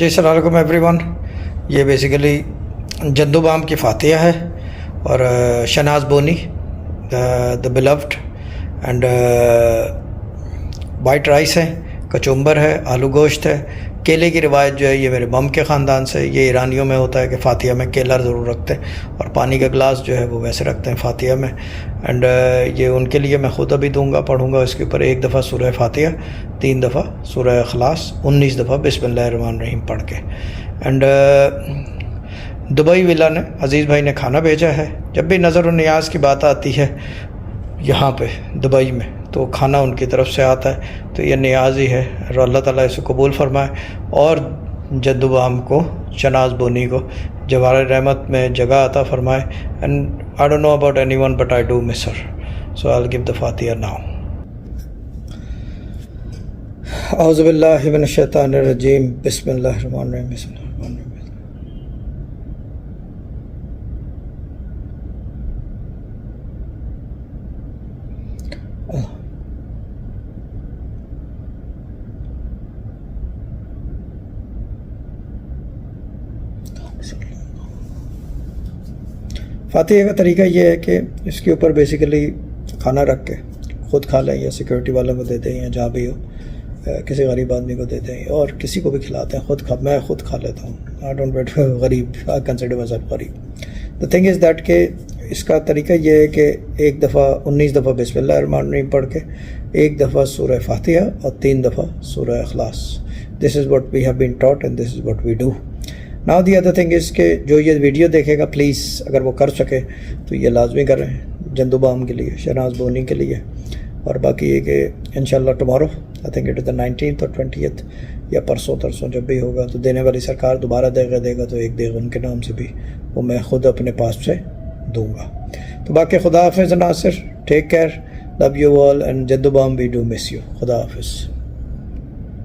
جی السلام علیکم every one. یہ بیسیکلی جندو بام کی فاتحہ ہے اور شہناز بونی دا بلوڈ اینڈ وائٹ رائس ہے، کچمبر ہے، آلو گوشت ہے. کیلے کی روایت جو ہے یہ میرے مم کے خاندان سے. یہ ایرانیوں میں ہوتا ہے کہ فاتحہ میں کیلا ضرور رکھتے ہیں اور پانی کا گلاس جو ہے وہ ویسے رکھتے ہیں فاتحہ میں. اینڈ یہ ان کے لیے میں خود ابھی دوں گا، پڑھوں گا اس کے اوپر 1 دفعہ سورہ فاتحہ، 3 دفعہ سورہ اخلاص، 19 دفعہ بسم اللہ الرحمن الرحیم پڑھ کے. اینڈ دبئی ولا نے عزیز بھائی نے کھانا بھیجا ہے. جب بھی نظر و نیاز کی بات آتی ہے یہاں پہ دبئی میں تو کھانا ان کی طرف سے آتا ہے، تو یہ نیاز ہی ہے. اور اللہ تعالیٰ اسے قبول فرمائے اور جدو بام کو، شہناز بونی کو جوار رحمت میں جگہ عطا فرمائے. And I don't know about anyone but I do miss her, so I will give the فاتحہ ناؤ. اعوذ باللہ من الشیطان الرجیم، بسم اللہ الرحمن الرحیم، بسم اللہ الرحمن الرحیم. فاتحہ کا طریقہ یہ ہے کہ اس کے اوپر بیسیکلی کھانا رکھ کے خود کھا لیں یا سیکورٹی والوں کو دے دیں یا جہاں بھی ہو، کسی غریب آدمی کو دے دیں اور کسی کو بھی کھلاتے ہیں. میں خود کھا لیتا ہوں. آئی ڈونٹ ویٹ غریب، آئی کنسیڈر مائی سیلف غریب. دا تھنگ از دیٹ کہ اس کا طریقہ یہ ہے کہ 1 دفعہ 19 دفعہ بسم اللہ الرحمن الرحیم پڑھ کے، 1 دفعہ سورہ فاتحہ اور 3 دفعہ سورہ اخلاص. This is what we have been taught and this is what we do. Now the other thing is کہ جو یہ ویڈیو دیکھے گا پلیز اگر وہ کر سکے تو یہ لازمی کریں جندو بام کے لیے، شہناز بونی کے لیے. اور باقی یہ کہ انشاءاللہ tomorrow I think it is the 19th اور 20th یا پرسوں ترسوں جب بھی ہوگا تو دینے والی سرکار دوبارہ دے گا تو 1 دیغ ان کے نام سے بھی وہ میں خود اپنے پاس سے دوں گا. تو باقی خدا حافظ Nasir, take care, love you all and جندو بام وی ڈو مس یو. خدا حافظ.